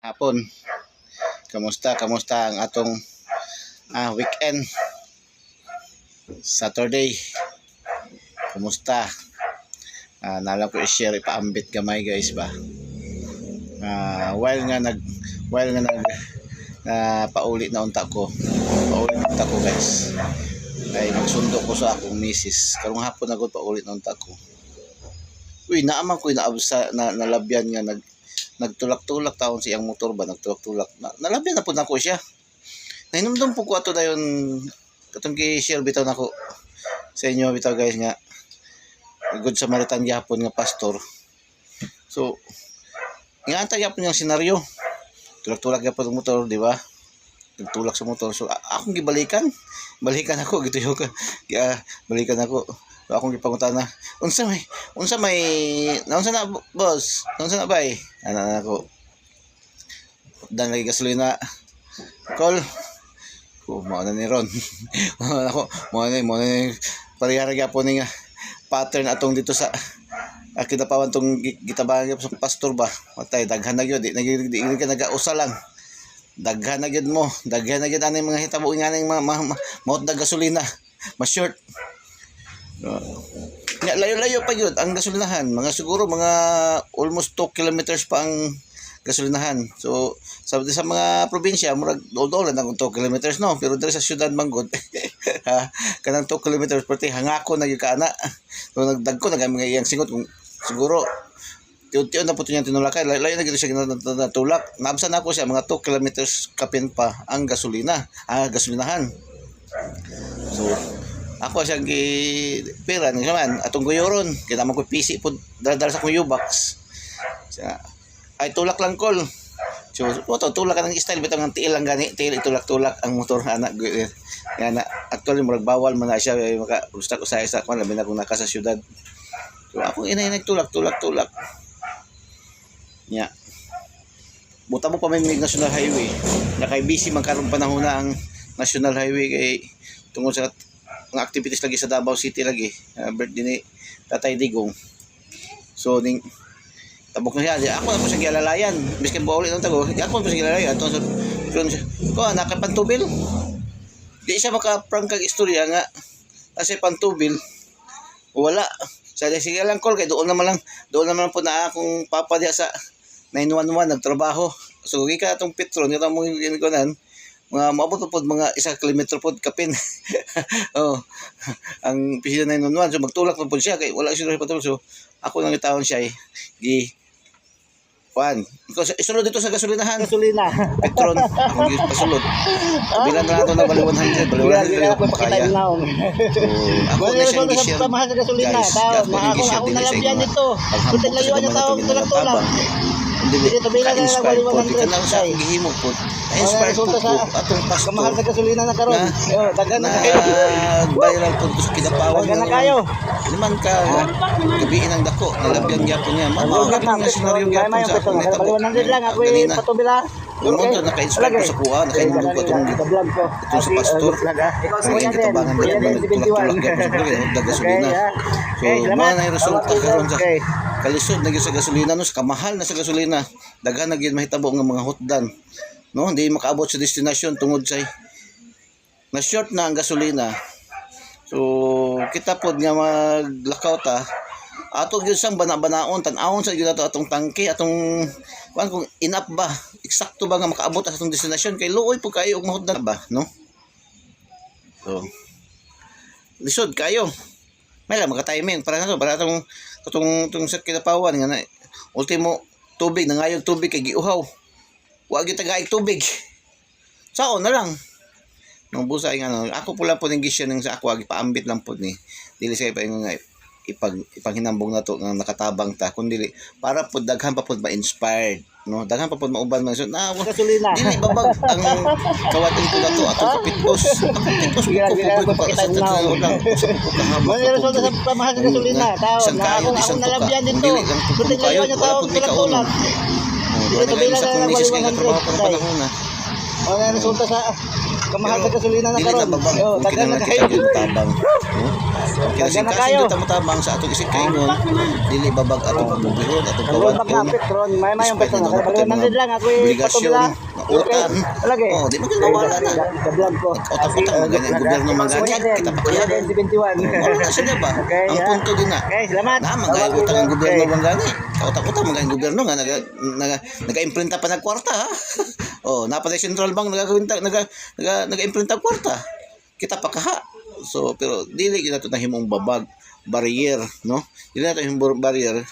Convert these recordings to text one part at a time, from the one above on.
Hapon. Kamusta ang atong weekend? Saturday. Kumusta? Nalang ko i-share ipaambit gamay guys ba. While nga nag pauli na unta ko. Pauli na unta ko guys. Ay magsundo ko sa akong misis. Karong hapon agad pauli na unta ko. Uy, naaman ko inaabsa na nalabyan nga nagtulak-tulak taon siyang motor ba, nagtulak-tulak. Nalabyan na po na ko siya. Nahinumdum po ko ato dayon katong gi-share bitaw nako sa inyo bitaw guys nga Good Samaritan gyapon nga pastor. So, nga antay gyapon yung senaryo. Tulak-tulak gyapon ang motor, di ba? Nagtulak sa motor. So, akong balikan ako gito yung balikan ako. So, akong gipangutan na, unsa naunsa na boss? Naunsa na bay? Ana ako. Dan lagi gasolina. Call. Mo na ni Ron. Ako, mo na parehara gyapon nga pattern atong dito sa kinapawan tong gitabangan sa pastor ba. Matay daghan na gyud, di ka nagausa lang. Daghan na gyud mo, daghan na gyud ani mga hitabo nganing maot na gasolina. Ma-short. Layo-layo pa yun ang gasolinahan, siguro mga almost 2 kilometers pa ang gasolinahan. So sa mga probinsya murag dol lang 2 kilometers no, pero diri sa syudad manggod kanang 2 kilometers perti hangako na gyud kana. So nagdagko na mga iyang singot kung siguro tiyon na po niya tinulakay, layo na gito siya natulak. Naabsan na ako siya mga 2 kilometers kapin pa ang gasolinahan. So ako siyang pera naman atong guyoron kita man ko PC po dala sa kong U-box ay tulak lang call. So tulak ka ng style bitaw ng tiil lang gani, tiil itulak-tulak ang motor anak nga actually murag bawal man na siya maka gusto ko sa kung labi na kung naka sa syudad. So ako inay nagtulak-tulak nya buta mo pa may national highway nakay busy man karon panahon na ang national highway kay tungod sa mga activities lagi sa Davao City lagi birthday ni Tatay Digong. So ning tabok na siya ako na po siya gilalayan biskin buuli nang tago ako po siya gilalayan ato ko nakapantubil di siya maka-prank kag istorya nga kasi pantubil wala sa sige lang call kay doon naman po na akong papa diya sa 911 nagtrabaho. So gika atong Petron kita mo ginikunan mga maabot po mga 1 kilometro po kapin. Oh. Ang pisina 911 so magtulak po siya kay wala siya patulog. So ako nang itawon siya gi Juan, isulod dito sa gasolina. Petron, akong pasulod. Bilang na ito na bali 100 ako makaya. So, ako na siyang gi-share. Guys, ako nalabyan dito. Kunti layuan yung tao, tulak-tulak. Hindi ka-inspire po. Di ka na sa gihimo po. Na-inspire po po atong pastor. Kamahal sa gasolina na karon. Nagbayaran po sa kinapawan. Liman ka gabiin ang dako. Nalabyan gyapon niya. Mamawagan nga senaryo gyapon sa akong netabo. Ganina. Yung monto naka-inspire po sa kuha. Nakainulog po itong sa pastor. Ngayon katabangan din ang tulak-tulak gyapon sa buhay. Huwag gasolina. So, mga na yung resulta karon sa kalisod na sa gasolina no, kamahal na sa gasolina. Daghan na gyud mahitabo nga mga hotdan. No, hindi makaabot sa destination tungod sa na short na ang gasolina. So kita pod nga maglakaw ta ato gyud sang bana-banaon tan-awon sa gyud atong tangke atong kung enough ba eksakto ba nga makaabot sa atong destination kay luoy po kayo og mahutdan ba no. So lisod kayo may lang mga-timing para itong sa kinapawan nga na ultimo tubig nangayog tubig kay giuhaw wa gyud tagaig tubig sao na lang nung busay nga ako pula po ning gisyon ng sa ako gipaambit lang po ni dili sa nga ipanghinambong na to nga nakatabang ta kun dili para po daghan pa po ma-inspired no daghan pa po mauban man so na dili babag ang kawatin ko na to atong kapitbos ko sa tatlo lang sa pagkahamon may resulta sa pamahal sa gasolina tao na ako nalabyan dito buti kayo nya tao tulak-tulak dito bilang sa misis kay trabaho pa panahon na wala resulta sa kamahal sa gasolina na karon daghan na kayo tabang Kaya Daghan na kasing kayo. kita matabang sa atong isig kaingon, dili babag atong pagbubuhon, atong Karon pawagpon. magnapit ron, may yung Despite peso na. na dapat Kaya 100 lang ako obligasyon, patubla. na utang. Lagi. Oh, di mo kinawala na. Sa vlog ko. Utang-utang mo ganyan, gobyerno magani, kita pa kaya. 71. Wala na siya ba? Okay, Ang punto din na. Okay, salamat. Na magay utang ang gobyerno manggani. Utang-utang magay gobyerno nga naga-imprinta pa nagkwarta ha. Oh, napatay Central Bank naga-imprinta kwarta. Kita pa kaha. So pero dili kita to nahimong babag barrier, no? Dili nato himong barrier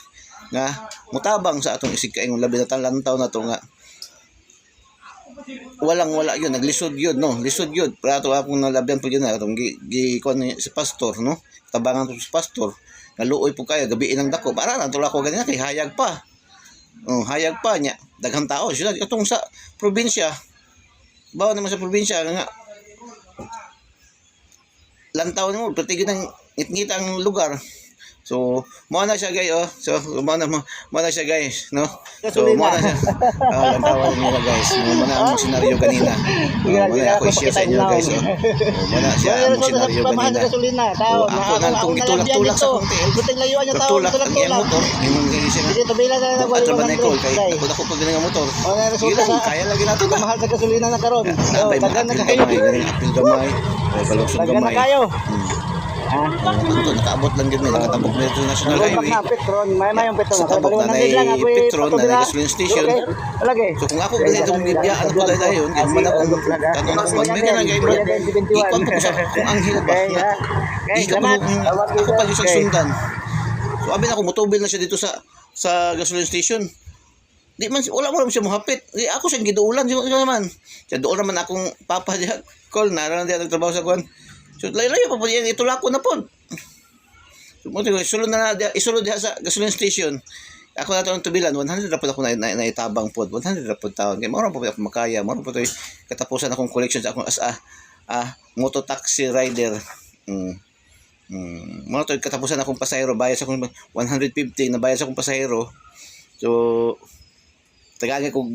nga mutabang sa atong isig kaingon labi na talantaw na to nga wala yun, naglisod yun, no? Lisod yun. Para ito akong nalabyan po yun na itong gikuan si pastor, no? Tabangan to si pastor. Naluoy po kayo, gabi inang dako. Para na tula ko ganyan kay hayag pa. Hayag pa niya. Daghang tao. Sila itong sa probinsya. Bawa naman sa probinsya nga lantaw mo, patigid ng ngit-ngit ang lugar. So, mo na siya guys, oh. So, mo na siya guys, no? So, mo na siya. Lantawan nila guys. Mo na ang senaryo kanina. Mo na ako i-share sa inyo guys, oh. Mo na siya ang senaryo kanina. Ako nang kung itulak-tulak sa kong tiil. Tulak ang iyang motor. Yung gising. At rabanay ko, kay ako ko galing ang motor. Kaya lagi natin na. Mahal sa gasolina na karon. Napay mga apil gamay, galing apil gamay. Balugsog Daghan na gamay. kayo. Ito, nakaabot lang yun. Nakatabok na ito National Highway. Petron, may yung petron. Sa tabok na na Petron na gasoline station. Lagi. So kung ako ganito itong bibiyaan po tayo yun, kaya man akong tanong ako, may ka na bro, ikon po ko sa kung anghel ba? Ika po ako pag isang sundan. So abin ako, motobil na siya dito sa gasoline station. Di man, wala mo naman siya mahapit. Di ako siyang giduulan, siya naman. Siya doon naman akong papa diya, call na, diya nagtrabaho sa kuwan. So layo-layo pa po yan, itulako na po. So isulod na isulod diha sa gasoline station. Ako na ito ang tubilan, 100 na po ako naitabang po. 100 na po taon. Kaya maraming po ako makaya. Maraming po ito katapusan akong collection sa akong as mototaxi rider. Mga ito katapusan akong pasahero. Bayad sa akong 150 na bayad sa akong pasahero. So, tagagay ko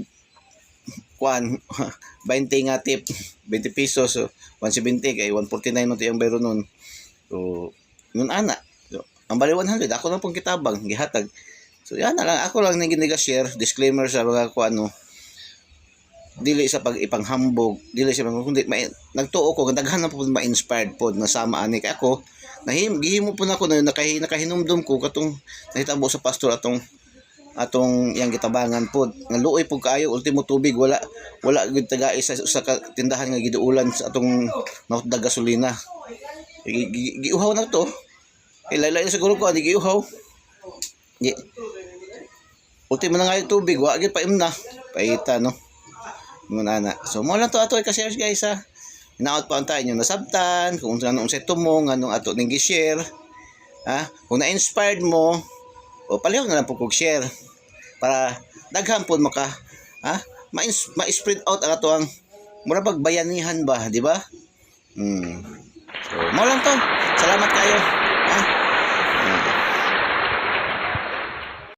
kuan 20 nga tip 20 pesos so 170 kay 149 mo tiyang bayro nun. So, yun ana. So, ang bali 100 ako na pong kitabang gihatag. So yan na lang, ako lang nang giniga-share, disclaimer sa mga kung ano, dili sa pag-ipanghambog, dili sa mga, kundi, nagtuo ko, daghan na po ma-inspired po, nasama ani kay ako, gihimo po na ako, nakahinumdum ko, katong nahitabo sa pastor, atong yang gitabangan po, naluoy po kayo, ultimo tubig, wala gud tagai sa tindahan nga giduulan sa atong nautda gasolina. Giuhaw na to, ilay-lay na siguro ko, giuhaw. Ultimo na nga yung tubig, wag pa imna. Paita, no? Muna na. So, mo lang to ato kasi guys, ha. Hinaot pa ang tayo nyo nasabtan, kung anong seto mo, anong ato ning gi-share. Ha? Kung na-inspired mo, o palihog na lang po kog-share. Para daghan po ma-spread out ang ato ang murabag bayanihan ba, di ba? So, mo lang to. Salamat kayo. Ha?